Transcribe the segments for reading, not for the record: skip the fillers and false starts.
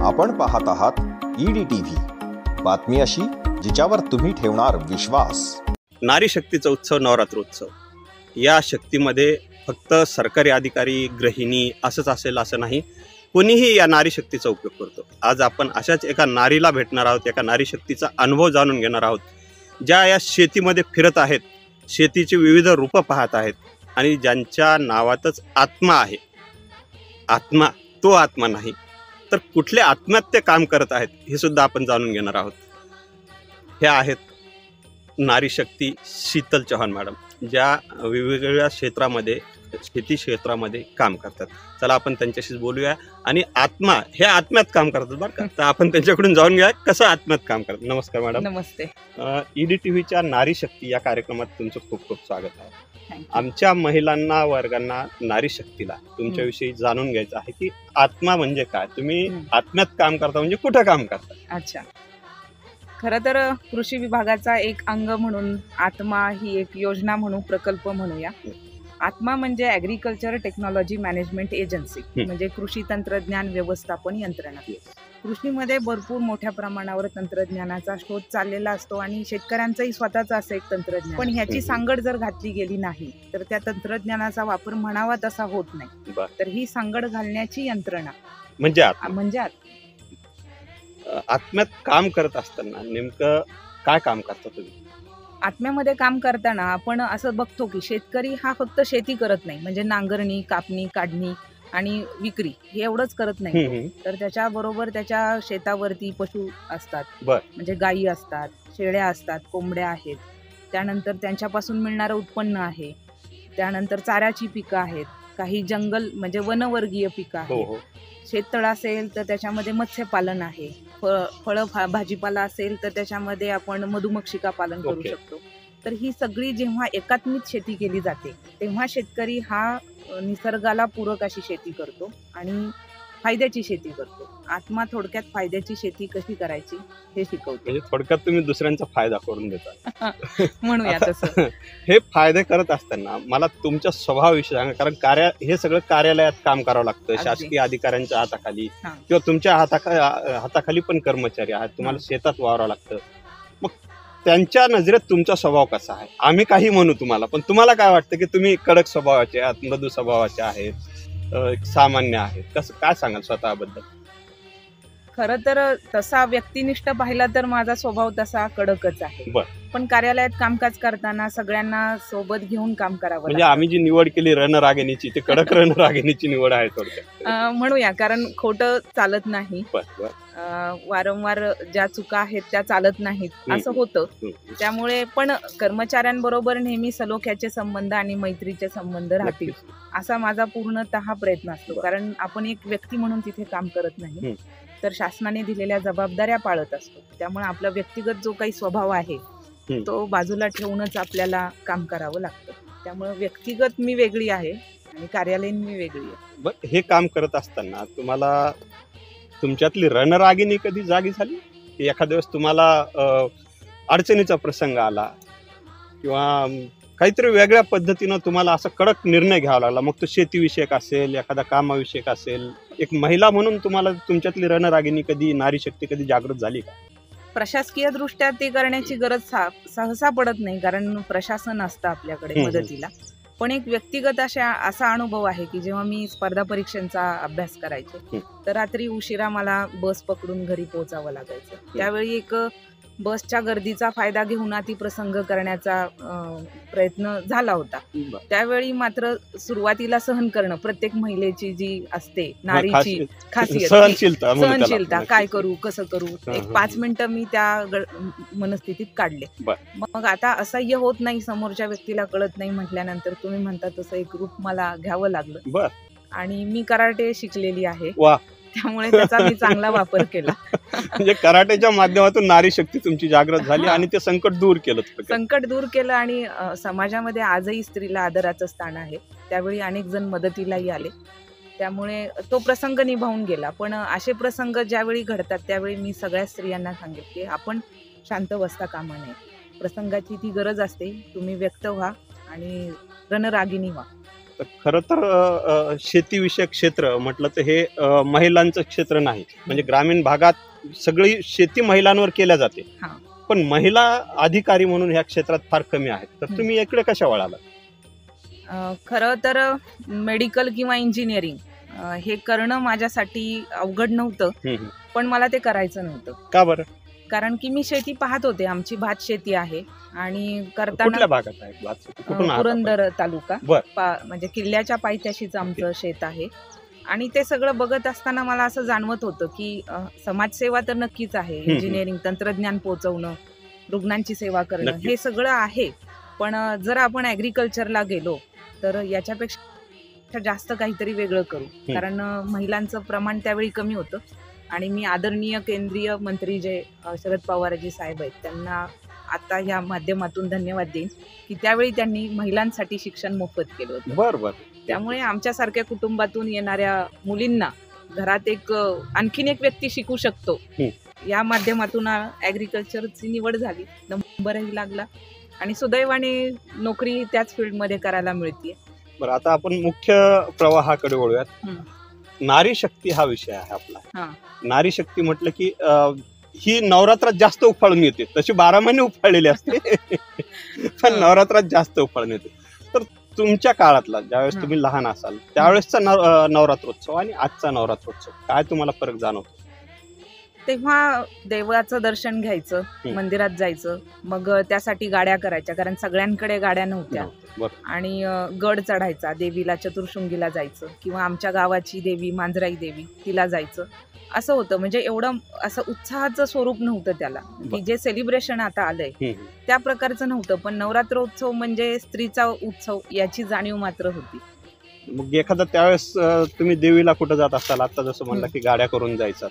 आपण पाहत आहात EDTV, बातमी अशी जिच्यावर तुम्ही ठेवणार विश्वास। नारी शक्तीचा उत्सव नवरात्रोत्सव। या शक्तीमध्ये फक्त सरकारी अधिकारी, गृहिणी असंच असेल असं नाही, कोणीही या नारी शक्तीचा उपयोग करतो। आज आपण अशाच एका नारीला भेटणार आहोत, एका नारी शक्तीचा अनुभव जाणून घेणार आहोत, ज्या या शेतीमध्ये फिरत आहेत, शेतीची विविध रूपं पाहत आहेत आणि ज्यांच्या नावातच आत्मा आहे। आत्मा तो आत्मा नाही तर कुठल्या आत्म्यात ते काम करत आहेत हे सुद्धा आपण जाणून घेणार आहोत। हे आहेत नारी शक्ती शीतल चौहान मॅडम, ज्या वेगवेगळ्या क्षेत्रामध्ये शेती क्षेत्रामध्ये काम करतात। चला आपण त्यांच्याशीच बोलूया आणि आत्मा हे आत्म्यात काम करतात बरं का, तर आपण त्यांच्याकडून जाणून घ्या कसं आत्म्यात काम करतात। नमस्कार मॅडम। नमस्ते। EDTVच्या नारी शक्ती या कार्यक्रमात तुमचं खूप खूप स्वागत आहे। आमच्या महिलांना, वर्गांना, नारी शक्तीला तुमच्याविषयी जाणून घ्यायचं आहे की आत्मा म्हणजे काय, तुम्ही आत्म्यात काम करता म्हणजे कुठं काम करता? अच्छा, खरं तर कृषी विभागाचा एक अंग म्हणून आत्मा ही एक योजना म्हणून प्रकल्प म्हणूया। आत्मा म्हणजे ॲग्रिकल्चर टेक्नॉलॉजी मॅनेजमेंट एजन्सी, म्हणजे कृषी तंत्रज्ञान व्यवस्थापन यंत्रणा। कृषीमध्ये भरपूर मोठ्या प्रमाणावर तंत्रज्ञानाचा शोध चाललेला असतो आणि शेतकऱ्यांचंही स्वतःचं असं एक तंत्रज्ञान, पण ह्याची सांगड जर घातली गेली नाही तर त्या तंत्रज्ञानाचा वापर म्हणावा तसा होत नाही। तर ही सांगड घालण्याची यंत्रणा म्हणजे आत्म्यात काम करत असताना नेमकं काय काम करता तुम्ही? आत्म्यामध्ये काम करताना आपण असं बघतो की शेतकरी हा फक्त शेती करत नाही, म्हणजे नांगरणी, कापणी, काढणी आणि विक्री हे एवढंच करत नाही, तर त्याच्याबरोबर त्याच्या शेतावरती पशु असतात, म्हणजे गायी असतात, शेळ्या असतात, कोंबड्या आहेत, त्यानंतर त्यांच्यापासून मिळणारं उत्पन्न आहे, त्यानंतर चाऱ्याची पिकं आहेत, काही जंगल म्हणजे वनवर्गीय पिकं आहेत, शेततळ असेल तर त्याच्यामध्ये मत्स्यपालन आहे, फळं भाजीपाला असेल तर त्याच्यामध्ये आपण मधुमक्षिका पालन करू शकतो। तर ही सगळी जेव्हा एकात्मिक शेती केली जाते तेव्हा शेतकरी हा निसर्गाला पूरक अशी शेती करतो आणि फायद्याची शेती करतो। आत्मा थोडक्यात फायद्याची शेती कशी करायची हे शिकवतो, म्हणजे थोडक्यात तुम्ही दुसऱ्यांचा फायदा करून देता म्हणूया तसं। हे फायदे करत असताना मला तुमच्या स्वभावाविषयी सांगा, कारण हे सगळं कार्यालयात काम करावं लागतं, शासकीय अधिकाऱ्यांच्या हाताखाली किंवा तुमच्या हाताखाली पण कर्मचारी आहेत, तुम्हाला शेतात वावरावं लागतं। मग त्यांच्या नजरेत तुमचा स्वभाव कसा आहे? आम्ही काही म्हणू तुम्हाला, पण तुम्हाला काय वाटतं की तुम्ही कडक स्वभावाचे आहात, मृदू स्वभावाचे आहेत, सामान्य आहेत, कसं काय सांगाल स्वतःबद्दल? खरं तर तसा व्यक्तिनिष्ठ पाहिला तर माझा स्वभाव तसा कडकच आहे, पण कार्यालयात कामकाज करताना सगळ्यांना सोबत घेऊन काम करावं, म्हणजे आम्ही जी निवड केली रणरागिणीची, ते कडक रणरागिणीची निवड आहे थोडक्यात म्हणूया, कारण खोटं चालत नाही, वारंवार ज्या चुका आहेत त्या चालत नाहीत असं होतं। त्यामुळे पण कर्मचाऱ्यांबरोबर नेहमी सलोख्याचे संबंध आणि मैत्रीचे संबंध राहतील असा माझा पूर्णतः प्रयत्न असतो, कारण आपण एक व्यक्ती म्हणून तिथे काम करत नाही, तर शासनाने दिलेल्या जबाबदाऱ्या पाळत असतो। त्यामुळे आपला व्यक्तिगत जो काही स्वभाव आहे तो बाजूला ठेवूनच आपल्याला काम करावं लागतं। त्यामुळे व्यक्तिगत मी वेगळी आहे आणि कार्यालयीन मी वेगळी आहे। हे काम करत असताना तुम्हाला तुमच्यातली रणरागिणी कधी जागी झाली की एखाद्या वेळेस तुम्हाला अडचणीचा प्रसंग आला किंवा काहीतरी वेगळ्या पद्धतीनं तुम्हाला असा कडक निर्णय घ्यावा लागला, मग तो शेतीविषयक असेल, एखादा कामाविषयक असेल, एक महिला म्हणून तुम्हाला तुमच्यातली रणरागिणी कधी, नारी शक्ती कधी जागृत झाली का? प्रशासकीय दृष्ट्या ते करण्याची गरज सहसा पडत नाही, कारण प्रशासन असतं आपल्याकडे मदतीला, पण एक व्यक्तिगत असा अनुभव आहे की जेव्हा मी स्पर्धा परीक्षांचा अभ्यास करायचे तर रात्री उशिरा मला बस पकडून घरी पोहोचावं लागायचं। त्यावेळी एक बसच्या गर्दीचा फायदा घेऊन अतिप्रसंग करण्याचा प्रयत्न झाला होता। त्यावेळी सुरुवातीला सहन करणं प्रत्येक महिलेची जी असते, नारीची खासियत सहनशीलता, काय करू कसं करू, एक 5 मिनिटं मी त्या मनस्थितीत काढले। मग आता असह्य होत नाही, समोरच्या व्यक्तीला कळत नाही म्हटल्यानंतर तुम्ही म्हणता तसं एक रूप मला घ्यावं लागलं आणि मी कराटे शिकलेली आहे, त्यामुळे त्याचा मी चांगला वापर केला। म्हणजे कराटेच्या माध्यमातून नारी शक्ती तुमची जागृत झाली आणि ते संकट दूर केलं आणि समाजामध्ये आजही स्त्रीला आदराचं स्थान आहे। त्यावेळी अनेक जण मदतीलाही आले, त्यामुळे तो प्रसंग निभावून गेला। पण असे प्रसंग ज्यावेळी घडतात त्यावेळी मी सगळ्या स्त्रियांना सांगेल की आपण शांत बसता कामा नये, प्रसंगाची ती गरज असते, तुम्ही व्यक्त व्हा आणि रणरागिणी व्हा, तर खरं तर शेतीविषयक क्षेत्र म्हटलं तर हे महिलांचं क्षेत्र नाही. म्हणजे ग्रामीण भागात सगळी शेती महिलांवर केल्या जाते, हा. पण महिला अधिकारी म्हणून ह्या क्षेत्रात फार कमी आहेत. तर तुम्ही इकडे कशा वळाला? खरं तर मेडिकल किंवा इंजिनिअरिंग हे करणं माझ्यासाठी अवघड नव्हतं, पण मला ते करायचं नव्हतं. का बरं? कारण की मी शेती पाहत होते. आमची भात शेती आहे आणि करताना कुठल्या भागात आहे भात शेती? कुठून आहात आपण? पुरंदर तालुका, बरं. म्हणजे किल्ल्याच्या पायथ्याशीच आमचं शेत आहे. आणि ते सगळं बघत असताना मला असं जाणवत होतं की समाजसेवा तर नक्कीच आहे, इंजिनिअरिंग, तंत्रज्ञान पोहोचवणं, रुग्णांची सेवा करणं, हे सगळं आहे. पण जर आपण ॲग्रिकल्चरला गेलो तर याच्यापेक्षा जास्त काहीतरी वेगळं करू. कारण महिलांचं प्रमाण त्यावेळी कमी होतं. आणि मी आदरणीय केंद्रीय मंत्री जे शरद पवारजी साहेब आहेत त्यांना आता ह्या माध्यमातून धन्यवाद देईन की त्यावेळी त्यांनी महिलांसाठी शिक्षण मोफत केलं होतं. बरोबर. त्यामुळे आमच्यासारख्या कुटुंबातून येणाऱ्या मुलींना घरात आणखीन एक व्यक्ती शिकू शकतो, या माध्यमातून ॲग्रिकल्चरची निवड झाली, नंबरही लागला आणि सुदैवाने नोकरी त्याच फील्डमध्ये करायला मिळते. बरं, आता आपण मुख्य प्रवाहाकडे वळूयात. नारी शक्ती हा विषय आहे आपला. नारी शक्ती म्हटलं की ही नवरात्रात जास्त उफाळून येते. तशी 12 महिने उफाळलेली असते, पण नवरात्रात जास्त उफाळून येते. तर तुमच्या काळातला, ज्यावेळेस तुम्ही लहान असाल त्यावेळेसचा नवरात्रोत्सव आणि आजचा नवरात्रोत्सव काय तुम्हाला फरक जाणवतो? तेव्हा देवाचं दर्शन घ्यायचं, मंदिरात जायचं, मग त्यासाठी गाड्या करायच्या, कारण सगळ्यांकडे गाड्या नव्हत्या. आणि गड चढायचा, देवीला चतुर्शृंगीला जायचं, किंवा आमच्या गावाची देवी मांजराई देवी तिला जायचं, असं होतं. म्हणजे एवढं असं उत्साहाचं स्वरूप नव्हतं त्याला, की जे सेलिब्रेशन आता आलंय त्या प्रकारचं नव्हतं. पण नवरात्रोत्सव म्हणजे स्त्रीचा उत्सव याची जाणीव मात्र होती. मग एखादा त्यावेळेस तुम्ही देवीला कुठं जात असाल, आता जसं म्हणलं की गाड्या करून जायचा,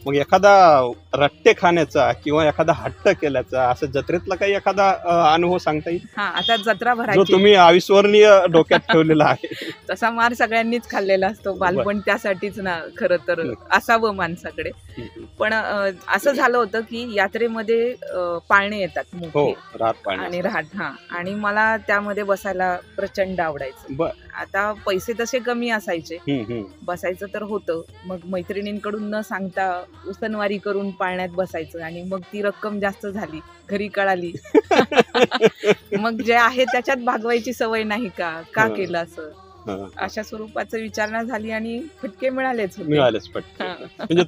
मग एखादा रट्टे खाण्याचा किंवा एखादा हट्ट केल्याचा असं जत्रेतला काही एखादा अनुभव सांगता येईल? हा, आता जत्रा जो भरायची तुम्ही अविस्मरणीय डोक्यात ठेवलेला आहे. तसा मार सगळ्यांनीच खाल्लेला असतो, बालपण त्यासाठीच ना खरं तर असावं माणसाकडे. पण असं झालं होतं की यात्रेमध्ये पाळणे येतात मोठे आणि रहाट, आणि मला त्यामध्ये बसायला प्रचंड आवडायचं. आता पैसे तसे कमी असायचे, बसायचं तर होतं. मग मैत्रिणींकडून न सांगता उसनवारी करून पाळण्यात बसायचं, आणि मग ती रक्कम जास्त झाली, घरी कळाली. मग जे आहे त्याच्यात भागवायची सवय नाही का केलं असं, अशा स्वरूपाचं विचारणा झाली आणि फटके मिळालेच फटके. म्हणजे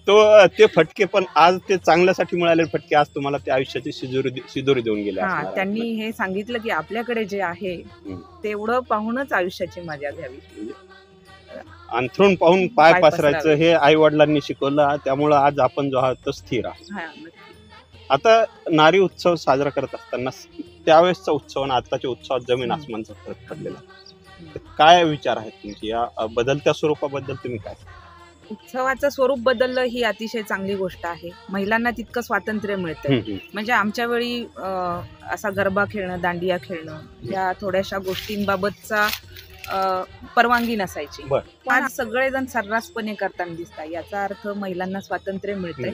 ते फटके पण आज ते चांगल्यासाठी मिळाले फटके, आज तुम्हाला त्या आयुष्याची शिदोरी देऊन गेले. त्यांनी हे सांगितलं की आपल्याकडे जे आहे तेवढं पाहूनच आयुष्याची मजा घ्यावी. अंथरूण पाहून पाय पसरायचं हे आई वडिलांनी शिकवलं, त्यामुळं आज आपण जो आहात तो स्थिर आहात. आता नारी उत्सव साजरा करत असताना त्यावेळेसचा उत्सव आणि आताच्या उत्सवात जमीन आसमानचा फरक पडलेला. काय विचार आहेत तुमचे या बदलत्या स्वरूपाबद्दल? तुम्ही काय? उत्सवाचं स्वरूप बदललं ही अतिशय चांगली गोष्ट आहे. महिलांना तितकं स्वातंत्र्य मिळतं. म्हणजे आमच्या वेळी असा गरबा खेळणं, दांडिया खेळणं, या थोड्याशा गोष्टींबाबतचा परवानगी नसायची. आज सगळेजण सर्रासपणे करताना दिसतात. याचा अर्थ महिलांना स्वातंत्र्य मिळतंय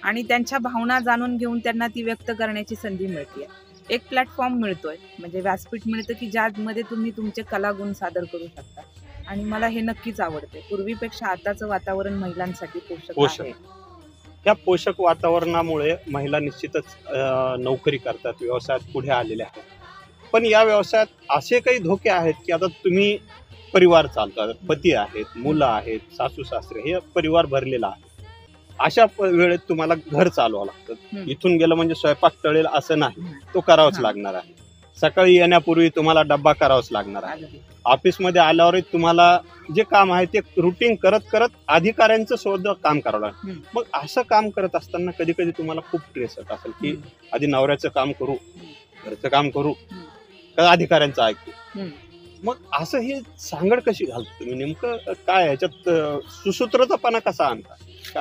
आणि त्यांच्या भावना जाणून घेऊन त्यांना ती व्यक्त करण्याची संधी मिळते. एक प्लॅटफॉर्म मिळतोय, म्हणजे व्यासपीठ मिळतं की ज्यामध्ये तुम्ही तुमचे कलागुण सादर करू शकता, आणि मला हे नक्कीच आवडते. पूर्वीपेक्षा आताचं वातावरण महिलांसाठी पोषक आहे. या पोषक वातावरणामुळे महिला निश्चितच नोकरी करतात, व्यवसायात पुढे आलेल्या आहेत. पण या व्यवसायात असे काही धोके आहेत की आता तुम्ही परिवार चालतात, पती आहेत, मुलं आहेत, सासू सासरे, हे परिवार भरलेला आहे. अशा वेळेत तुम्हाला घर चालवावं लागतं. इथून गेलं म्हणजे स्वयंपाक तळेल असं नाही, तो करावाच लागणार आहे. सकाळी येण्यापूर्वी तुम्हाला डब्बा करावाच लागणार आहे. ऑफिसमध्ये आल्यावरही तुम्हाला जे काम आहे ते रुटीन करत करत अधिकाऱ्यांचं सुद्धा काम करावं लागतं. मग असं काम करत असताना कधी कधी तुम्हाला खूप स्ट्रेस येत असेल की आधी नवऱ्याचं काम करू, घरचं काम करू, अधिकाऱ्यांचं ऐकू. मग असं हे सांगड कशी घालतो तुम्ही? नेमकं काय ह्याच्यात सुसूत्रतापणा कसा आणता?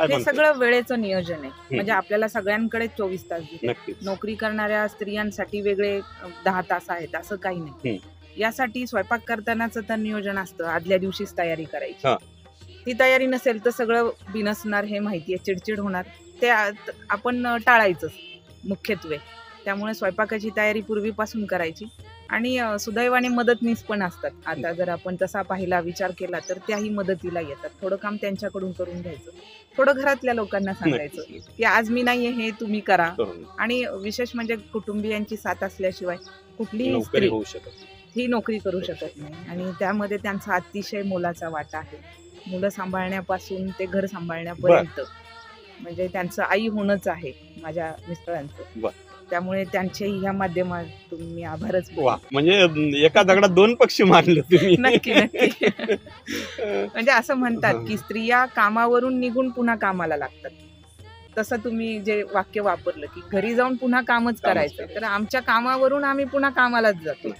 हे सगळं वेळेचं नियोजन आहे. म्हणजे आपल्याला सगळ्यांकडे 24 तास दिले. नोकरी करणाऱ्या स्त्रियांसाठी वेगळे 10 तास आहेत असं काही नाही. यासाठी स्वयंपाक करतानाच तर नियोजन असतं, आदल्या दिवशीच तयारी करायची. ती तयारी नसेल तर सगळं बिनसणार हे माहितीये, चिडचिड होणार, ते आपण टाळायचं मुख्यत्वे. त्यामुळे स्वयंपाकाची तयारी पूर्वीपासून करायची. आणि सुदैवाने मदतनीस पण असतात. आता जर आपण तसा पाहिला विचार केला तर त्याही मदतीला येतात. थोडं काम त्यांच्याकडून करून घ्यायचं, थोडं घरातल्या लोकांना सांगायचं की आज मी नाहीये, हे तुम्ही करा. आणि विशेष म्हणजे कुटुंबियांची साथ असल्याशिवाय कुठलीही नोकरी स्त्री होऊ शकत ही नोकरी करू शकत नाही. आणि त्यामध्ये त्यांचा अतिशय मोलाचा वाटा आहे. मुलं सांभाळण्यापासून ते घर सांभाळण्यापर्यंत म्हणजे त्यांचं आई होणंच आहे माझ्या मिस्टरांचं. त्यामुळे त्यांचे ह्या माध्यमातून मी आभारच मानेन. वा, म्हणजे एका दगडात दोन पक्षी मारले तुम्ही. नक्की नक्की. म्हणजे असं म्हणतात की स्त्रिया कामावरून निघून पुन्हा कामाला लागतात. तसं तुम्ही जे वाक्य वापरलं की घरी जाऊन पुन्हा कामच करायचं, तर आमच्या कामावरून आम्ही पुन्हा कामालाच जातो.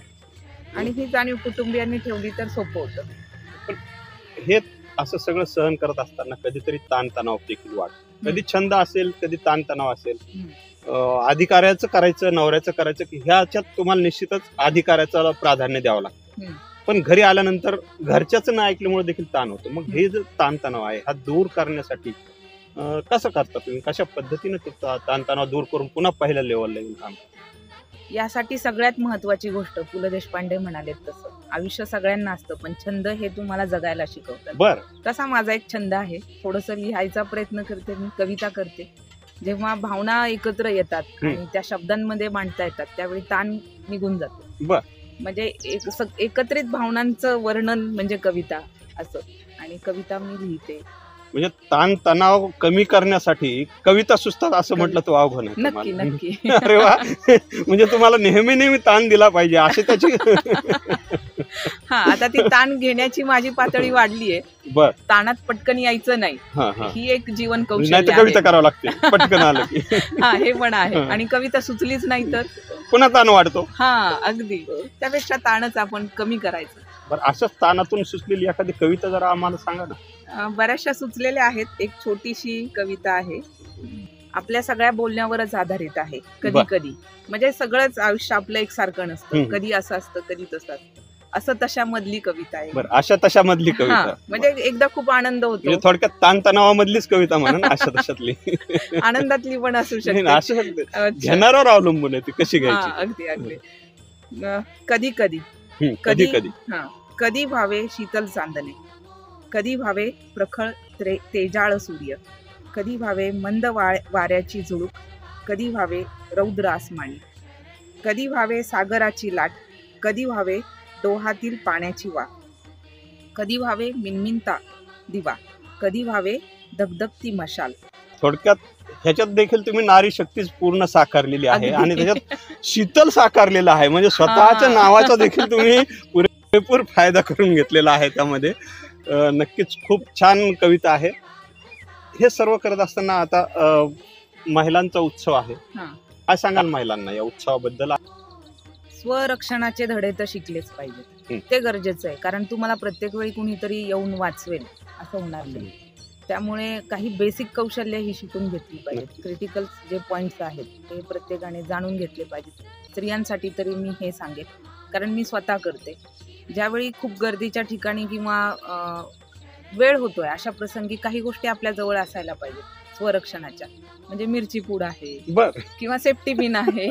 आणि ही जाणीव कुटुंबियांनी ठेवली तर सोपं होतं. हे असं सगळं सहन करत असताना कधीतरी ताणतणाव देखील वाटतो. कधी छंद असेल, कधी ताणतणाव असेल. अधिकाऱ्याचं करायचं, नवऱ्याचं करायचं, की ह्याच्यात तुम्हाला निश्चितच अधिकाऱ्याचं प्राधान्य द्यावं लागतं. पण घरी आल्यानंतर घरच्याच न ऐकल्यामुळे देखील ताण होतो. मग हे जे ताणतणाव आहे हा दूर करण्यासाठी कसं करता तुम्ही? कशा पद्धतीने ताणतणाव दूर करून पुन्हा पहिल्या लेवलला येऊन काम करता? यासाठी सगळ्यात महत्वाची गोष्ट पु ल देशपांडे म्हणाले तसं, आयुष्य सगळ्यांना असतं पण छंद हे तुम्हाला जगायला शिकवतात. बरं. तसा माझा एक छंद आहे. थोडंसं लिहायचा प्रयत्न करते मी, कविता करते. जेव्हा भावना एकत्र येतात आणि त्या शब्दांमध्ये मांडता येतात त्यावेळी ताण निघून जातो. म्हणजे एकत्रित भावनांचं वर्णन म्हणजे कविता असं. आणि कविता मी लिहिते. म्हणजे ताण तणाव कमी करण्यासाठी कविता सुचतात असं म्हटलं तो आव्हान आहे. नक्की नक्की. अरे वा, म्हणजे तुम्हाला नेहमी ताण दिला पाहिजे असे त्याची. हा, आता ती ताण घेण्याची माझी पातळी वाढली आहे. बर. ताणात पटकन यायचं नाही, ही एक जीवन कौशल्य आहे. कविता करावं लागते पटकन आलं की. हा, हे पण आहे. आणि कविता सुचलीच नाही तर पुन्हा ताण वाढतो. हा, अगदी. त्यापेक्षा ताणच आपण कमी करायचं. बरं, अशाच ताणातून सुचलेली एखादी कविता जरा आम्हाला सांगा ना. बऱ्याचशा सुचलेल्या आहेत. एक छोटीशी कविता आहे, आपल्या सगळ्या बोलण्यावरच आधारित आहे. कधी कधी म्हणजे सगळंच आयुष्य आपलं एकसारखं नसतं, कधी असं असतं कधी तसं असतं. असं तशा मधली कविता आहे. बरं, अशा तशा मधली कविता. म्हणजे एकदा खूप आनंद होतो. म्हणजे थोडक्यात ताणतणावामधलीच कविता म्हणा ना, अशा तशातली. आनंदातली पण असू शकते. घेणाऱ्यावर अवलंबून आहे ती कशी घ्यायची. अगदी अगदी. कधी कधी कधी कधी कधी भावे शीतल चांदणे, कधी भावे प्रखळ तेजाळ सूर्य, कधी भावे मंद वाऱ्याची झुळूक, कधी भावे रौद्र आसमानी, कधी भावे सागराची लाट, कधी भावे डोहातील पाण्याची वाफ, कधी भावे मिनमिनता दिवा, कधी भावे धगधगती मशाल. थोडक्यात ह्याच्यात देखील तुम्ही नारी शक्तीच पूर्ण साकारलेली आहे आणि त्याच्यात शीतल साकारलेला आहे. म्हणजे स्वतःच्या नावाचा देखील तुम्ही पुरेपूर फायदा करून घेतलेला आहे त्यामध्ये. नक्कीच खूप छान कविता आहे. हे सर्व करत असताना आता महिलांचा उत्सव आहे, काय सांगाल महिलांना या उत्सवाबद्दल? स्वरक्षणाचे धडे तर शिकलेच पाहिजेत, ते गरजेचं आहे. कारण तुम्हाला प्रत्येक वेळी कुणीतरी येऊन वाचवेल असं होणार नाही. त्यामुळे काही बेसिक कौशल्य ही शिकून घेतली पाहिजेत. क्रिटिकल जे पॉइंट्स आहेत ते प्रत्येकाने जाणून घेतले पाहिजेत. स्त्रियांसाठी तरी मी हे सांगेन, कारण मी स्वतः करते. ज्यावेळी खूप गर्दीच्या ठिकाणी किंवा वेळ होतोय अशा प्रसंगी काही गोष्टी आपल्या जवळ असायला पाहिजेत स्वरक्षणाच्या. म्हणजे मिरची पूड आहे किंवा सेफ्टी पिन आहे,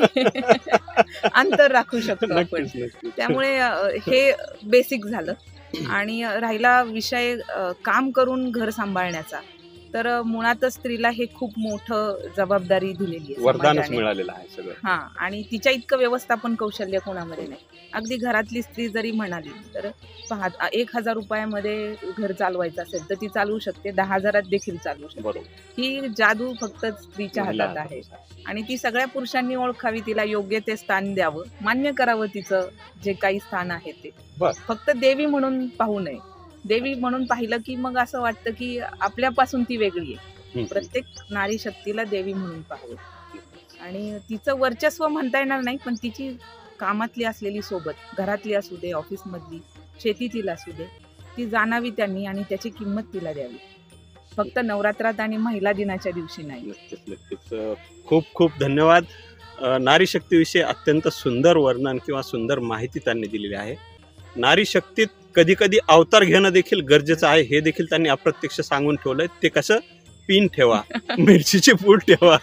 अंतर राखू शकतो आपण. त्यामुळे हे बेसिक झालं. आणि राहिला विषय काम करून घर सांभाळण्याचा, तर मुळातच स्त्रीला हे खूप मोठं जबाबदारी दिलेली आहे, वरदानच मिळालेलं आहे सगळं. हा, आणि तिच्या इतकं व्यवस्थापन कौशल्य कोणामध्ये नाही. अगदी घरातली स्त्री जरी म्हणाली तर 1000 रुपयामध्ये घर चालवायचं असेल तर ती चालवू शकते, 10,000 देखील चालवू शकते. ही जादू फक्त स्त्रीच्या हातात आहे. आणि ती सगळ्या पुरुषांनी ओळखावी, तिला योग्य ते स्थान द्यावं, मान्य करावं तिचं जे काही स्थान आहे ते. फक्त देवी म्हणून पाहू नये. देवी म्हणून पाहिलं की मग असं वाटतं की आपल्यापासून ती वेगळी आहे. प्रत्येक नारी शक्तीला देवी म्हणून पाहावं. आणि तिचं वर्चस्व म्हणता येणार नाही, पण तिची कामातली असलेली सोबत, घरातली असू दे, ऑफिसमधली, शेतीतील असू दे, ती जाणावी त्यांनी आणि त्याची किंमत तिला द्यावी. फक्त नवरात्रात आणि महिला दिनाच्या दिवशी नाही. नक्कीच. खूप खूप धन्यवाद. नारी शक्तीविषयी अत्यंत सुंदर वर्णन किंवा सुंदर माहिती त्यांनी दिलेली आहे. नारी शक्तीत कधी कधी अवतार घेणं देखील गरजेचं आहे, हे देखील त्यांनी अप्रत्यक्ष सांगून ठेवलंय. ते कसं? पिन ठेवा, मिरचीची पूड ठेवा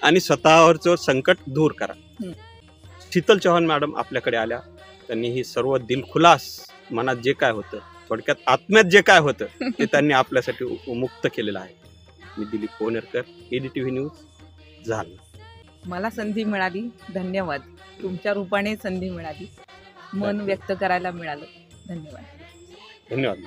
आणि स्वतःवरचं संकट दूर करा. शीतल चव्हाण मॅडम आपल्याकडे आल्या. त्यांनी ही सर्व दिलखुलास मनात जे काय होतं, थोडक्यात आत्म्यात जे काय होतं ते त्यांनी आपल्यासाठी मुक्त केलेलं आहे. मी दिलीप पोहनेरकर, EDTV न्यूज, जालना. मला संधी मिळाली, धन्यवाद. तुमच्या रूपाने संधी मिळाली, मन व्यक्त करायला मिळालं. धन्यवाद. धन्यवाद.